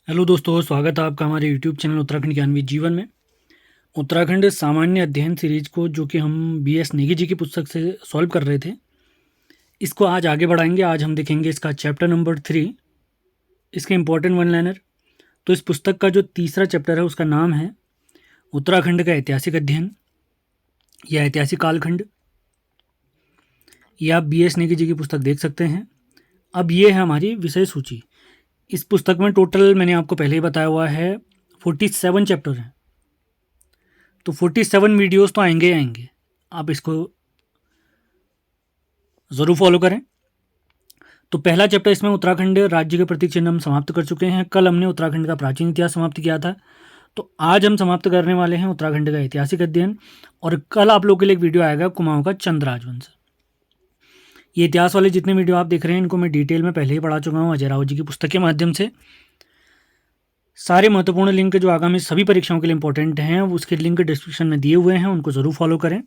Hello दोस्तों, स्वागत है आपका हमारे यूट्यूब चैनल उत्तराखंड ज्ञानविद जीवन में। उत्तराखंड सामान्य अध्ययन सीरीज को जो कि हम बीएस नेगी जी की पुस्तक से सॉल्व कर रहे थे, इसको आज आगे बढ़ाएंगे। आज हम देखेंगे इसका चैप्टर नंबर 3, इसके इम्पोर्टेंट वन लाइनर। तो इस पुस्तक का जो तीसरा चैप्टर है उसका नाम है उत्तराखंड का ऐतिहासिक अध्ययन या ऐतिहासिक कालखंड। ये आप बीएस नेगी जी की पुस्तक देख सकते हैं। अब ये है हमारी विषय सूची। इस पुस्तक में टोटल मैंने आपको पहले ही बताया हुआ है 47 चैप्टर हैं। तो 47 वीडियोस तो आएंगे ही आएंगे, आप इसको ज़रूर फॉलो करें। तो पहला चैप्टर इसमें उत्तराखंड राज्य के प्रतीक चिन्ह हम समाप्त कर चुके हैं। कल हमने उत्तराखंड का प्राचीन इतिहास समाप्त किया था। तो आज हम समाप्त करने वाले हैं उत्तराखंड का ऐतिहासिक अध्ययन। और कल आप लोगों के लिए एक वीडियो आएगा कुमाऊं का चंद राजवंश। ये इतिहास वाले जितने वीडियो आप देख रहे हैं इनको मैं डिटेल में पहले ही पढ़ा चुका हूँ अजय राव जी की पुस्तक के माध्यम से। सारे महत्वपूर्ण लिंक जो आगामी सभी परीक्षाओं के लिए इंपॉर्टेंट हैं उसके लिंक डिस्क्रिप्शन में दिए हुए हैं, उनको ज़रूर फॉलो करें।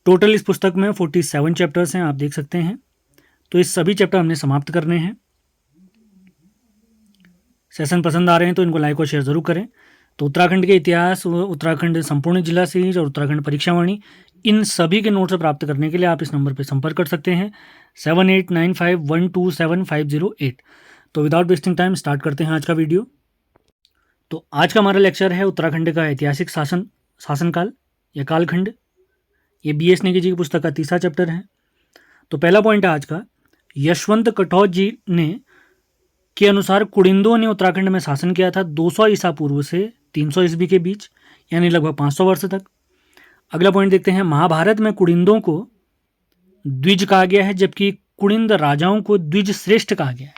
टोटल इस पुस्तक में 47 चैप्टर्स हैं, आप देख सकते हैं। तो इस सभी चैप्टर हमने समाप्त करने हैं। सेशन पसंद आ रहे हैं तो इनको लाइक और शेयर ज़रूर करें। तो उत्तराखंड के इतिहास, उत्तराखंड संपूर्ण जिला सीरीज और उत्तराखंड परीक्षावाणी, इन सभी के नोट्स प्राप्त करने के लिए आप इस नंबर पर संपर्क कर सकते हैं 7895127508। तो विदाउट वेस्टिंग टाइम स्टार्ट करते हैं आज का वीडियो। तो आज का हमारा लेक्चर है उत्तराखंड का ऐतिहासिक शासनकाल या कालखंड। ये बीएस नेगी जी की पुस्तक का तीसरा चैप्टर है। तो पहला पॉइंट है आज का, यशवंत कटौज जी ने के अनुसार कुड़िंदों ने उत्तराखंड में शासन किया था 200 ईसा पूर्व से 300 ईस्वी के बीच, यानी लगभग 500 वर्ष तक। अगला पॉइंट देखते हैं, महाभारत में कुड़िंदों को द्विज कहा गया है जबकि कुड़िंद राजाओं को द्विज श्रेष्ठ कहा गया है।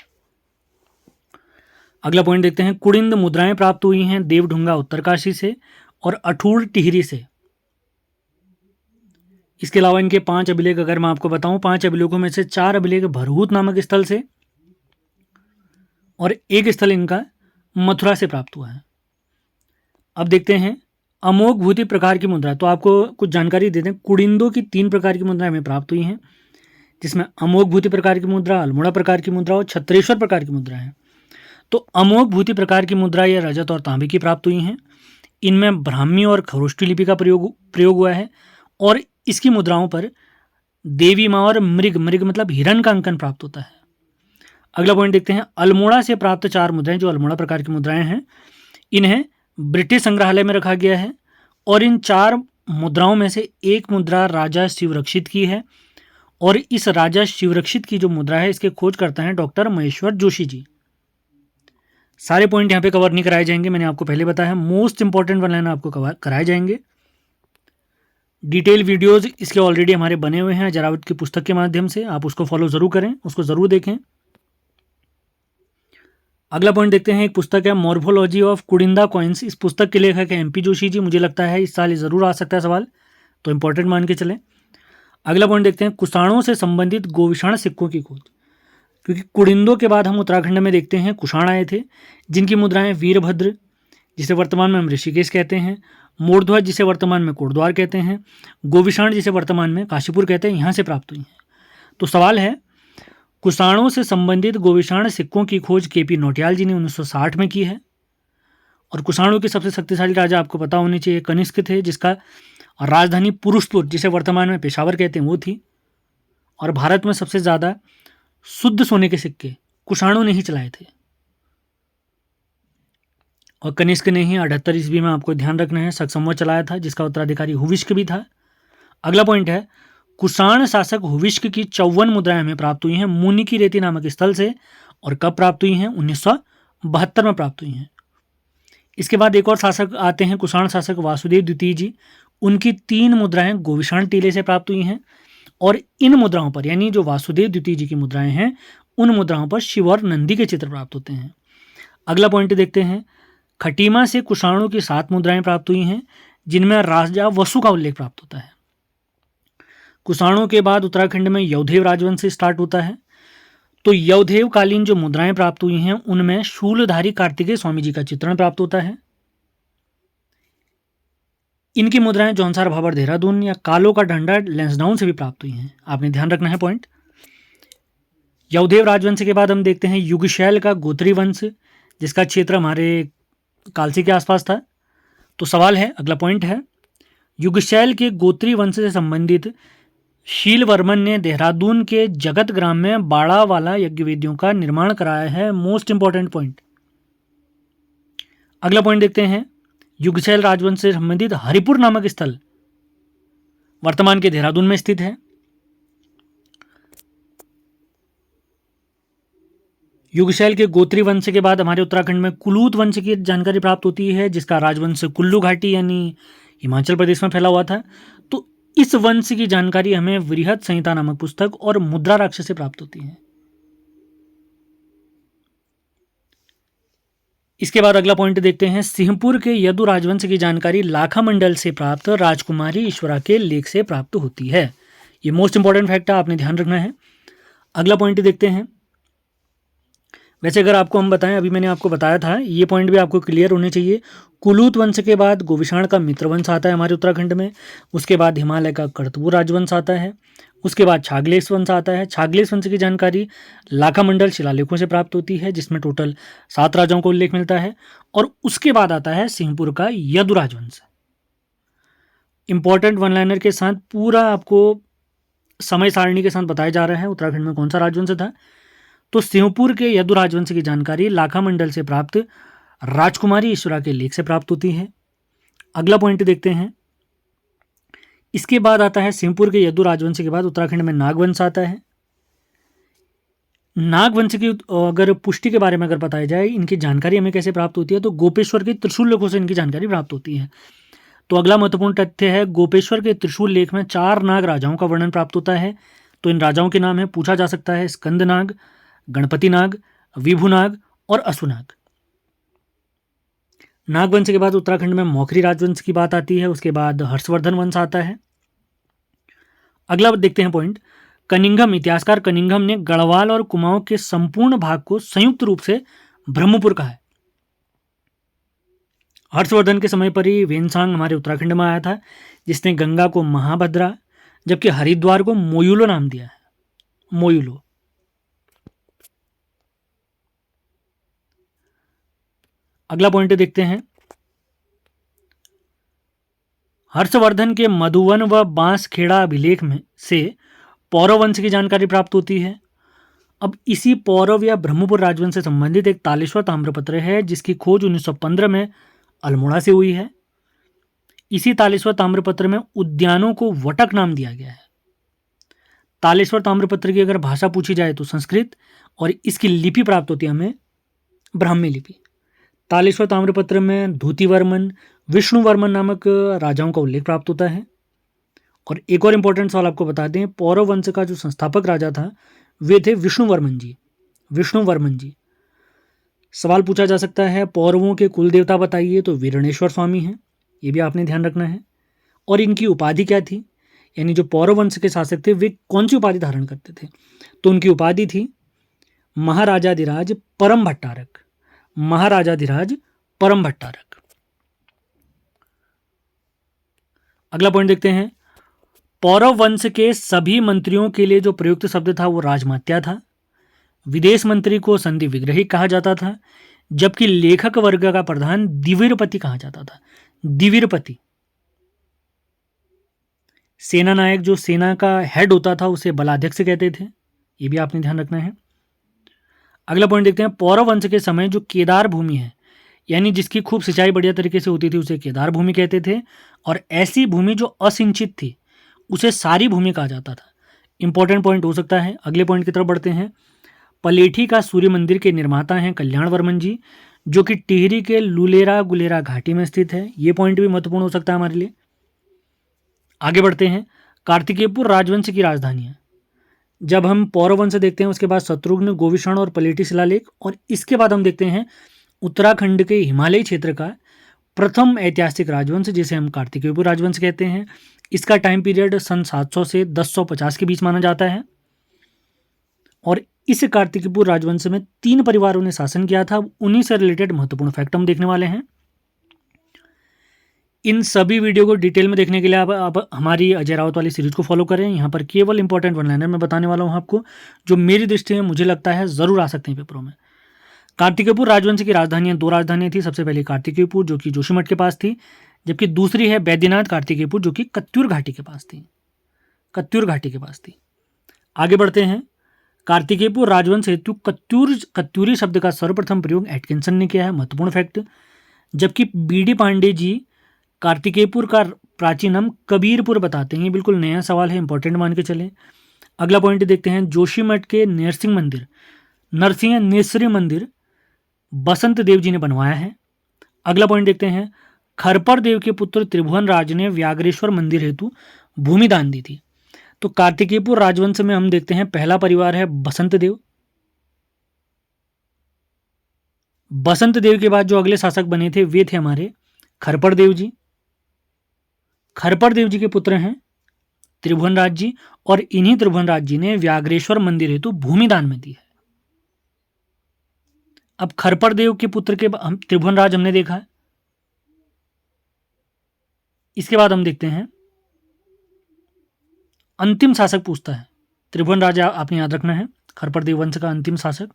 अगला पॉइंट देखते हैं, कुड़िंद मुद्राएं प्राप्त हुई हैं देवढुंगा उत्तरकाशी से और अठूर टिहरी से। इसके अलावा इनके 5 अभिलेख अगर मैं आपको बताऊं, 5 अभिलेखों में से 4 अभिलेख भरहूत नामक स्थल से और एक स्थल इनका मथुरा से प्राप्त हुआ है। अब देखते हैं अमोघ भूति प्रकार की मुद्रा। तो आपको कुछ जानकारी दे दें, कुड़िंदों की 3 प्रकार की मुद्राएं हमें प्राप्त हुई हैं, जिसमें अमोघ भूति प्रकार की मुद्रा, अल्मोड़ा प्रकार की मुद्रा और छत्रेश्वर प्रकार की मुद्रा है। तो अमोघ भूति प्रकार की मुद्रा या रजत और तांबे की प्राप्त हुई हैं। इनमें ब्राह्मी और खरोष्टी लिपि का प्रयोग हुआ है और इसकी मुद्राओं पर देवी माँ और मृग मतलब हिरण का अंकन प्राप्त होता है। अगला पॉइंट देखते हैं, अल्मोड़ा से प्राप्त 4 मुद्राएं जो अल्मोड़ा प्रकार की मुद्राएं हैं, इन्हें ब्रिटिश संग्रहालय में रखा गया है और इन 4 मुद्राओं में से एक मुद्रा राजा शिवरक्षित की है और इस राजा शिवरक्षित की जो मुद्रा है इसके खोज करते हैं डॉक्टर महेश्वर जोशी जी। सारे पॉइंट यहाँ पे कवर नहीं कराए जाएंगे, मैंने आपको पहले बताया है। मोस्ट इंपॉर्टेंट वन लाइन आपको कवर कराए जाएंगे। डिटेल वीडियोस इसके ऑलरेडी हमारे बने हुए हैं जरावत की पुस्तक के माध्यम से, आप उसको फॉलो जरूर करें, उसको जरूर देखें। अगला पॉइंट देखते हैं, एक पुस्तक है मॉर्फोलॉजी ऑफ कुड़िंदा कॉइन्स। इस पुस्तक के लेखक है एमपी जोशी जी। मुझे लगता है इस साल ये जरूर आ सकता है सवाल, तो इंपॉर्टेंट मान के चलें। अगला पॉइंट देखते हैं, कुषाणों से संबंधित गोविषाण सिक्कों की खोज। क्योंकि कुड़िंदों के बाद हम उत्तराखंड में देखते हैं कुषाण आए थे, जिनकी मुद्राएं वीरभद्र जिसे वर्तमान में हम ऋषिकेश कहते हैं, मोरध्वज जिसे वर्तमान में कोटद्वार कहते हैं, गोविषाण जिसे वर्तमान में काशीपुर कहते हैं, यहाँ से प्राप्त हुई हैं। तो सवाल है, कुषाणों से संबंधित गोविषाण सिक्कों की खोज केपी नौटियाल जी ने 1960 में की है। और कुषाणों के सबसे शक्तिशाली राजा आपको पता होनी चाहिए कनिष्क थे, जिसका राजधानी पुरुषपुर जिसे वर्तमान में पेशावर कहते हैं वो थी। और भारत में सबसे ज़्यादा शुद्ध सोने के सिक्के कुषाणों ने ही चलाए थे और कनिष्क ने ही 78 ईस्वी में, आपको ध्यान रखना है, सक्संवत चलाया था, जिसका उत्तराधिकारी हुविष्क भी था। अगला पॉइंट है, कुषाण शासक हुविष्क की 54 मुद्राएं हमें प्राप्त हुई हैं मुनि की रेती नामक स्थल से। और कब प्राप्त हुई हैं? 1972 में प्राप्त हुई हैं। इसके बाद एक और शासक आते हैं, कुषाण शासक वासुदेव द्वितीय जी। उनकी 3 मुद्राएं गोविषाण टीले से प्राप्त हुई हैं और इन मुद्राओं पर, यानी जो वासुदेव द्वितीय जी की मुद्राएं हैं, उन मुद्राओं पर शिव और नंदी के चित्र प्राप्त होते हैं। अगला पॉइंट देखते हैं, खटीमा से कुषाणों की 7 मुद्राएं प्राप्त हुई हैं जिनमें राजा वसु का उल्लेख प्राप्त होता है। कुषाणों के बाद उत्तराखंड में यौधेव राजवंश से स्टार्ट होता है। तो यौधेव कालीन जो मुद्राएं प्राप्त हुई हैं उनमें शूलधारी कार्तिकेय स्वामी जी का चित्रण प्राप्त होता है। इनकी मुद्राएं जौनसार भाबर देहरादून या कालो का डंडा लेंसडाउन से भी प्राप्त हुई हैं, आपने ध्यान रखना है पॉइंट। यौधेव राजवंश के बाद हम देखते हैं युगशैल का गोत्री वंश, जिसका क्षेत्र हमारे कालसी के आसपास था। तो सवाल है, अगला पॉइंट है, युगशैल के गोत्री वंश से संबंधित शीलवर्मन ने देहरादून के जगत ग्राम में बाड़ा वाला यज्ञ वेदियों का निर्माण कराया है। Most important point. अगला पॉइंट देखते हैं, युगशैल राजवंश से संबंधित हरिपुर नामक स्थल वर्तमान के देहरादून में स्थित है। युगशैल के गोत्री वंश के बाद हमारे उत्तराखंड में कुलूत वंश की जानकारी प्राप्त होती है, जिसका राजवंश कुल्लू घाटी यानी हिमाचल प्रदेश में फैला हुआ था। तो इस वंश की जानकारी हमें वृहत संहिता नामक पुस्तक और मुद्रा राक्षस से प्राप्त होती है। इसके बाद अगला पॉइंट देखते हैं, सिंहपुर के यदु राजवंश की जानकारी लाखा मंडल से प्राप्त राजकुमारी ईश्वरा के लेख से प्राप्त होती है। ये मोस्ट इंपॉर्टेंट फैक्ट है, आपने ध्यान रखना है। अगला पॉइंट देखते हैं, वैसे अगर आपको हम बताएं, अभी मैंने आपको बताया था, ये पॉइंट भी आपको क्लियर होने चाहिए। कुलूत वंश के बाद गोविषाण का मित्र वंश आता है हमारे उत्तराखंड में। उसके बाद हिमालय का करतबू राजवंश आता है। उसके बाद छागलेश वंश आता है। छागलेश वंश की जानकारी लाखा मंडल शिलालेखों से प्राप्त होती है, जिसमें टोटल 7 राजाओं का उल्लेख मिलता है। और उसके बाद आता है सिंहपुर का यदु राजवंश। इंपॉर्टेंट वन लाइनर के साथ पूरा आपको समय सारणी के साथ बताया जा रहा है उत्तराखंड में कौन सा राजवंश था। तो सिंहपुर के यदु राजवंश की जानकारी लाखा मंडल से प्राप्त राजकुमारी ईश्वरा के लेख से प्राप्त होती है। अगला पॉइंट देखते हैं, इसके बाद आता है सिंहपुर के यदु राजवंश के बाद उत्तराखंड में नागवंश आता है। नागवंश की अगर पुष्टि के बारे में अगर बताया जाए, इनकी जानकारी हमें कैसे प्राप्त होती है, तो गोपेश्वर के त्रिशूल लेखों से इनकी जानकारी प्राप्त होती है। तो अगला महत्वपूर्ण तथ्य है, गोपेश्वर के त्रिशूल लेख में 4 नाग राजाओं का वर्णन प्राप्त होता है। तो इन राजाओं के नाम है, पूछा जा सकता है, स्कंद नाग, गणपति नाग, विभु नाग और असुनाग। नागवंश के बाद उत्तराखंड में मौखरी राजवंश की बात आती है। उसके बाद हर्षवर्धन वंश आता है। अगला देखते हैं पॉइंट, कनिंघम, इतिहासकार कनिंघम ने गढ़वाल और कुमाऊं के संपूर्ण भाग को संयुक्त रूप से ब्रह्मपुर कहा है। हर्षवर्धन के समय पर ही वेनसांग हमारे उत्तराखंड में आया था, जिसने गंगा को महाभद्रा जबकि हरिद्वार को मोयुलो नाम दिया है। मोयुलो। अगला पॉइंट देखते हैं, हर्षवर्धन के मधुवन व बांसखेड़ा अभिलेख में से पौरव वंश की जानकारी प्राप्त होती है। अब इसी पौरव या ब्रह्मपुर राजवंश से संबंधित एक तालेश्वर ताम्रपत्र है, जिसकी खोज 1915 में अल्मोड़ा से हुई है। इसी तालेश्वर ताम्रपत्र में उद्यानों को वटक नाम दिया गया है। तालेश्वर ताम्रपत्र की अगर भाषा पूछी जाए तो संस्कृत, और इसकी लिपि प्राप्त होती है हमें ब्राह्मी लिपि। तालेश्वर ताम्रपत्र में धूतिवर्मन, विष्णुवर्मन नामक राजाओं का उल्लेख प्राप्त होता है। और एक और इंपॉर्टेंट सवाल आपको बता दें, पौरव वंश का जो संस्थापक राजा था वे थे विष्णुवर्मन जी। विष्णुवर्मन जी। सवाल पूछा जा सकता है, पौरवों के कुल देवता बताइए, तो वीरणेश्वर स्वामी हैं, ये भी आपने ध्यान रखना है। और इनकी उपाधि क्या थी, यानी जो पौरव वंश के शासक थे वे कौन सी उपाधि धारण करते थे, तो उनकी उपाधि थी महाराजाधिराज परम भट्टारक। महाराजाधिराज परम भट्टारक। अगला पॉइंट देखते हैं, पौरव वंश के सभी मंत्रियों के लिए जो प्रयुक्त शब्द था वो राजमात्या था। विदेश मंत्री को संधि विग्रही कहा जाता था, जबकि लेखक वर्ग का प्रधान दिवीरपति कहा जाता था। दिवीरपति। सेना नायक जो सेना का हेड होता था उसे बलाध्यक्ष कहते थे, ये भी आपने ध्यान रखना है। अगला पॉइंट देखते हैं, पौरव वंश के समय जो केदार भूमि है, यानी जिसकी खूब सिंचाई बढ़िया तरीके से होती थी, उसे केदार भूमि कहते थे। और ऐसी भूमि जो असिंचित थी उसे सारी भूमि कहा जाता था। इंपॉर्टेंट पॉइंट हो सकता है। अगले पॉइंट की तरफ बढ़ते हैं, पलेठी का सूर्य मंदिर के निर्माता हैं कल्याण वर्मन जी, जो कि टिहरी के लुलेरा गुलेरा घाटी में स्थित है। ये पॉइंट भी महत्वपूर्ण हो सकता है हमारे लिए। आगे बढ़ते हैं, कार्तिकेयपुर राजवंश की राजधानियां। जब हम पौरव वंश देखते हैं उसके बाद शत्रुघ्न, गोविषण और पलेठी शिलालेख, और इसके बाद हम देखते हैं उत्तराखंड के हिमालयी क्षेत्र का प्रथम ऐतिहासिक राजवंश, जिसे हम कार्तिकेयपुर राजवंश कहते हैं। इसका टाइम पीरियड सन 700 से 1050 के बीच माना जाता है। और इस कार्तिकेयपुर राजवंश में 3 परिवारों ने शासन किया था। उन्हीं से रिलेटेड महत्वपूर्ण फैक्ट हम देखने वाले हैं। इन सभी वीडियो को डिटेल में देखने के लिए आप हमारी अजय रावत वाली सीरीज को फॉलो करें। यहाँ पर केवल इंपॉर्टेंट वन लाइनर में बताने वाला हूँ आपको, जो मेरी दृष्टि में मुझे लगता है ज़रूर आ सकते हैं पेपरों में। कार्तिकेयपुर राजवंश की राजधानियां, दो राजधानियां थी। सबसे पहले कार्तिकेयपुर जो कि जोशीमठ के पास थी, जबकि दूसरी है बैद्यनाथ कार्तिकेयपुर जो कि कत्यूर घाटी के पास थी। कत्यूर घाटी के पास थी। आगे बढ़ते हैं। कार्तिकेयपुर राजवंश हेतु कत्यूरी शब्द का सर्वप्रथम प्रयोग एटकिंसन ने किया है, महत्वपूर्ण फैक्ट। जबकि बीडी पांडे जी कार्तिकेयपुर का प्राचीन नाम कबीरपुर बताते हैं। ये बिल्कुल नया सवाल है, इंपॉर्टेंट मान के चलें। अगला पॉइंट देखते हैं। जोशीमठ के नरसिंह मंदिर बसंत देव जी ने बनवाया है। अगला पॉइंट देखते हैं। खरपर देव के पुत्र त्रिभुवन राज ने व्याघ्रेश्वर मंदिर हेतु भूमि दान दी थी। तो कार्तिकेयपुर राजवंश में हम देखते हैं पहला परिवार है बसंत देव। बसंत देव के बाद जो अगले शासक बने थे वे थे हमारे खरपर देव जी। खरपर देव जी के पुत्र हैं त्रिभुवन राज जी, और इन्हीं त्रिभुवन राज जी ने व्याघ्रेश्वर मंदिर हेतु भूमि दान में दी है। अब खरपर देव के पुत्र के हम त्रिभुवन राज हमने देखा है। इसके बाद हम देखते हैं अंतिम शासक पूछता है। त्रिभुवन राजा आपने याद रखना है, खरपर देव वंश का अंतिम शासक।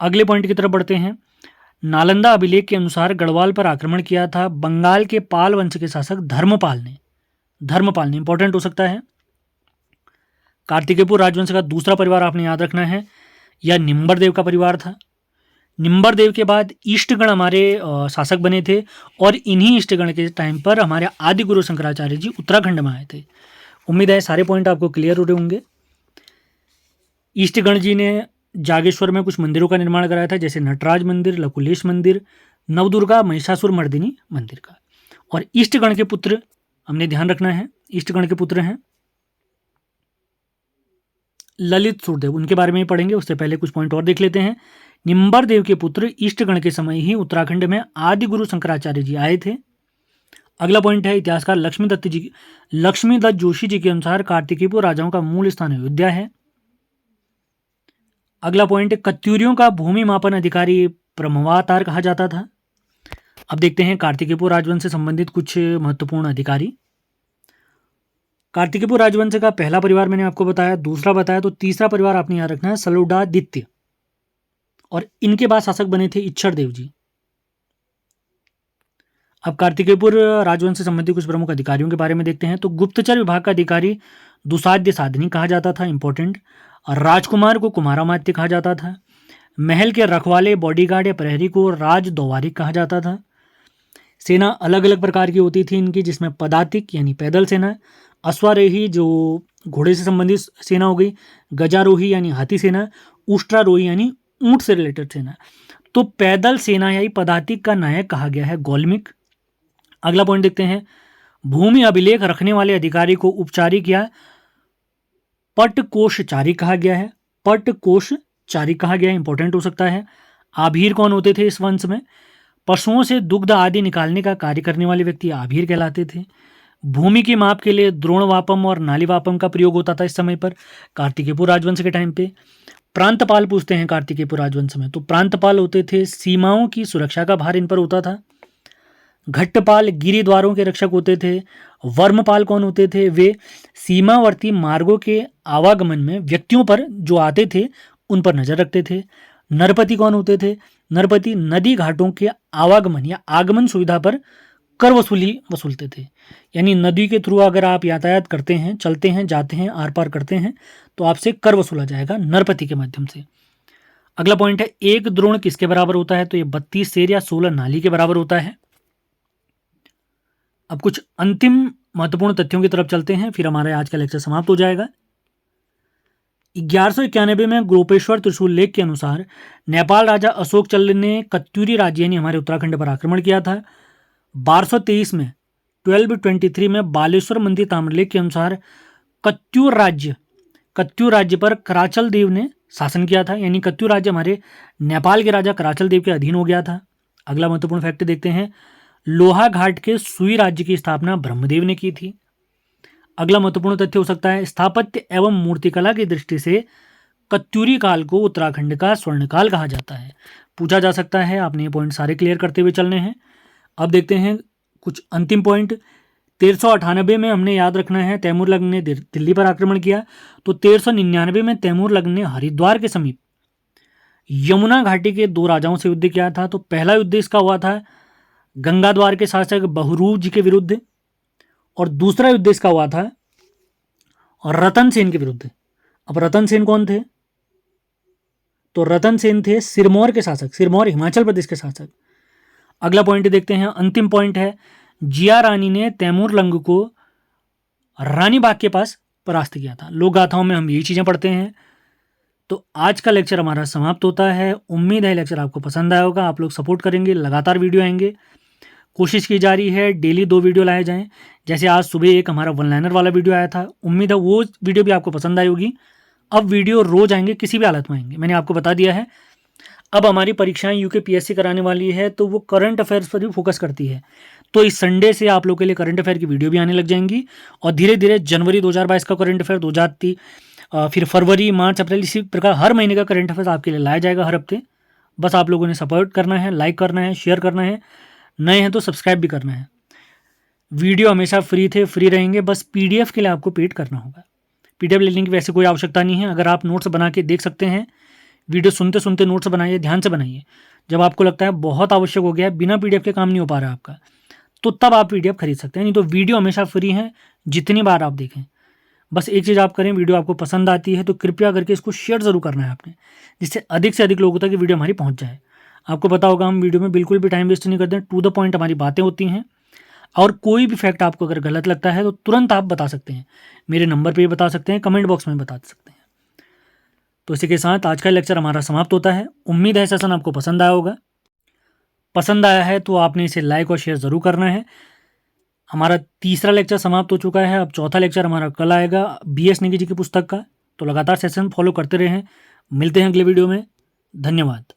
अगले पॉइंट की तरफ बढ़ते हैं। नालंदा अभिलेख के अनुसार गढ़वाल पर आक्रमण किया था बंगाल के पाल वंश के शासक धर्मपाल ने। इंपॉर्टेंट हो सकता है। कार्तिकेयपुर राजवंश का दूसरा परिवार आपने याद रखना है, यह निम्बर देव का परिवार था। निम्बर देव के बाद ईष्टगण हमारे शासक बने थे, और इन्हीं ईष्टगण के टाइम पर हमारे आदि गुरु शंकराचार्य जी उत्तराखंड में आए थे। उम्मीद है सारे पॉइंट आपको क्लियर हो रहे होंगे। ईष्टगण जी ने जागेश्वर में कुछ मंदिरों का निर्माण कराया था, जैसे नटराज मंदिर, लकुलेश मंदिर, नवदुर्गा, महिषासुर मर्दिनी मंदिर का। और ईष्टगण के पुत्र हमने ध्यान रखना है, ईष्टगण के पुत्र हैं ललित सूरदेव, उनके बारे में ही पढ़ेंगे। उससे पहले कुछ पॉइंट और देख लेते हैं। निम्बर देव के पुत्र ईष्टगण के समय ही उत्तराखंड में आदि गुरु शंकराचार्य जी आए थे। अगला पॉइंट है इतिहासकार लक्ष्मीदत्त जोशी जी के अनुसार कार्तिकेयपुर राजाओं का मूल स्थान अयोध्या है। अगला पॉइंट, कत्यूरियों का भूमि मापन अधिकारी ब्रह्मवातार कहा जाता था। अब देखते हैं कार्तिकेयपुर राजवंश से संबंधित कुछ महत्वपूर्ण अधिकारी। कार्तिकेयपुर राजवंश का पहला परिवार मैंने आपको बताया, दूसरा बताया, तो तीसरा परिवार आपने याद रखना है सलुडादित्य, और इनके बाद शासक बने थे इच्छर देव जी। अब कार्तिकेयपुर राजवंश से संबंधित कुछ प्रमुख अधिकारियों के बारे में देखते हैं। तो गुप्तचर विभाग का अधिकारी दुसाध्य साधनी कहा जाता था, इंपॉर्टेंट। राजकुमार को कुमारामात्य कहा जाता था। महल के रखवाले, बॉडीगार्ड या प्रहरी को राज दौवारिक कहा जाता था। सेना अलग अलग प्रकार की होती थी इनकी, जिसमें पदातिक यानी पैदल सेना, अश्वारोही जो घोड़े से संबंधित सेना हो गई, गजारोही यानी हाथी सेना, उष्ट्रारोही यानी ऊंट से रिलेटेड सेना। तो पैदल सेना या पदातिक का नायक कहा गया है गौलमिक। अगला पॉइंट देखते हैं। भूमि अभिलेख रखने वाले अधिकारी को उपचारिक या पटकोषचारी कहा गया है। पटकोषचारी कहा गया है, इंपॉर्टेंट हो सकता है। आभीर कौन होते थे इस वंश में? पशुओं से दुग्ध आदि निकालने का कार्य करने वाले व्यक्ति आभीर कहलाते थे। भूमि के माप के लिए द्रोणवापम और नालीवापम का प्रयोग होता था इस समय पर, कार्तिकेयपुर राजवंश के टाइम पे। प्रांतपाल पूछते हैं कार्तिकेयपुर राजवंश में, तो प्रांतपाल होते थे, सीमाओं की सुरक्षा का भार इन पर होता था। घट्टपाल गिरी द्वारों के रक्षक होते थे। वर्मपाल कौन होते थे? वे सीमावर्ती मार्गों के आवागमन में व्यक्तियों पर जो आते थे उन पर नजर रखते थे। नरपति कौन होते थे? नरपति नदी घाटों के आवागमन या आगमन सुविधा पर कर वसूलते थे। यानी नदी के थ्रू अगर आप यातायात करते हैं, चलते हैं, जाते हैं, आर पार करते हैं, तो आपसे कर वसूला जाएगा नरपति के माध्यम से। अगला पॉइंट है, एक द्रोण किसके बराबर होता है? तो ये 32 सेर या 16 नाली के बराबर होता है। अब कुछ अंतिम महत्वपूर्ण तथ्यों की तरफ चलते हैं, फिर हमारा आज का लेक्चर समाप्त हो जाएगा। 1191 में गोपेश्वर त्रिशूल लेख के अनुसार नेपाल राजा अशोक चल्ल ने कत्यूरी राज्य यानी हमारे उत्तराखंड पर आक्रमण किया था। 1223 में 1223 में बालेश्वर मंदिर ताम्रलेख के अनुसार कत्यूर राज्य पर कराचल देव ने शासन किया था, यानी कत्यूर राज्य हमारे नेपाल के राजा कराचल देव के अधीन हो गया था। अगला महत्वपूर्ण फैक्ट देखते हैं, लोहा घाट के सुई राज्य की स्थापना ब्रह्मदेव ने की थी। अगला महत्वपूर्ण तथ्य हो सकता है, स्थापत्य एवं मूर्तिकला की दृष्टि से कत्यूरी काल को उत्तराखंड का स्वर्णकाल कहा जाता है। पूछा जा सकता है, आपने ये पॉइंट सारे क्लियर करते हुए चलने हैं। अब देखते हैं कुछ अंतिम पॉइंट। 1398 में हमने याद रखना है तैमूर लंग ने दिल्ली पर आक्रमण किया। तो 1399 में तैमूर लंग ने हरिद्वार के समीप यमुना घाटी के 2 राजाओं से युद्ध किया था। तो पहला युद्ध इसका हुआ था गंगाद्वार के शासक बहुरूप जी के विरुद्ध, और दूसरा युद्ध इसका हुआ था रतन सेन के विरुद्ध। अब रतन सेन कौन थे? तो रतन सेन थे सिरमौर के शासक, सिरमौर हिमाचल प्रदेश के शासक। अगला पॉइंट देखते हैं, अंतिम पॉइंट है, जिया रानी ने तैमूर लंग को रानी बाग के पास परास्त किया था। लोक गाथाओं में हम यही चीज़ें पढ़ते हैं। तो आज का लेक्चर हमारा समाप्त होता है। उम्मीद है लेक्चर आपको पसंद आया होगा। आप लोग सपोर्ट करेंगे, लगातार वीडियो आएंगे। कोशिश की जा रही है डेली 2 वीडियो लाए जाएं। जैसे आज सुबह एक हमारा वन लाइनर वाला वीडियो आया था, उम्मीद है वो वीडियो भी आपको पसंद आई होगी। अब वीडियो रोज आएंगे, किसी भी हालत में आएंगे, मैंने आपको बता दिया है। अब हमारी परीक्षाएं यूकेपीएससी कराने वाली है, तो वो करंट अफेयर्स पर भी फोकस करती है। तो इस संडे से आप लोग के लिए करंट अफेयर की वीडियो भी आने लग जाएंगी, और धीरे धीरे जनवरी 2022 का करंट अफेयर, 2023, फिर फरवरी, मार्च, अप्रैल, इसी प्रकार हर महीने का करंट अफेयर आपके लिए लाया जाएगा हर हफ्ते। बस आप लोगों ने सपोर्ट करना है, लाइक करना है, शेयर करना है, नए हैं तो सब्सक्राइब भी करना है। वीडियो हमेशा फ्री थे, फ्री रहेंगे, बस पीडीएफ के लिए आपको पेड करना होगा। पीडीएफ लेने की वैसे कोई आवश्यकता नहीं है। अगर आप नोट्स बना के देख सकते हैं, वीडियो सुनते सुनते नोट्स बनाइए, ध्यान से बनाइए। जब आपको लगता है बहुत आवश्यक हो गया है, बिना पीडीएफ के काम नहीं हो पा रहा है आपका, तो तब आप पीडीएफ खरीद सकते हैं, नहीं तो वीडियो हमेशा फ्री है, जितनी बार आप देखें। बस एक चीज़ आप करें, वीडियो आपको पसंद आती है तो कृपया करके इसको शेयर ज़रूर करना है आपने, जिससे अधिक से अधिक लोगों तक ये वीडियो हमारी पहुंच जाए। आपको पता होगा हम वीडियो में बिल्कुल भी टाइम वेस्ट नहीं करते हैं, टू द पॉइंट हमारी बातें होती हैं। और कोई भी फैक्ट आपको अगर गलत लगता है तो तुरंत आप बता सकते हैं, मेरे नंबर पे भी बता सकते हैं, कमेंट बॉक्स में बता सकते हैं। तो इसी के साथ आज का लेक्चर हमारा समाप्त होता है। उम्मीद है सेशन आपको पसंद आया होगा। पसंद आया है तो आपने इसे लाइक और शेयर ज़रूर करना है। हमारा तीसरा लेक्चर समाप्त हो चुका है, अब चौथा लेक्चर हमारा कल आएगा BS नेगी जी की पुस्तक का। तो लगातार सेशन फॉलो करते रहें। मिलते हैं अगले वीडियो में। धन्यवाद।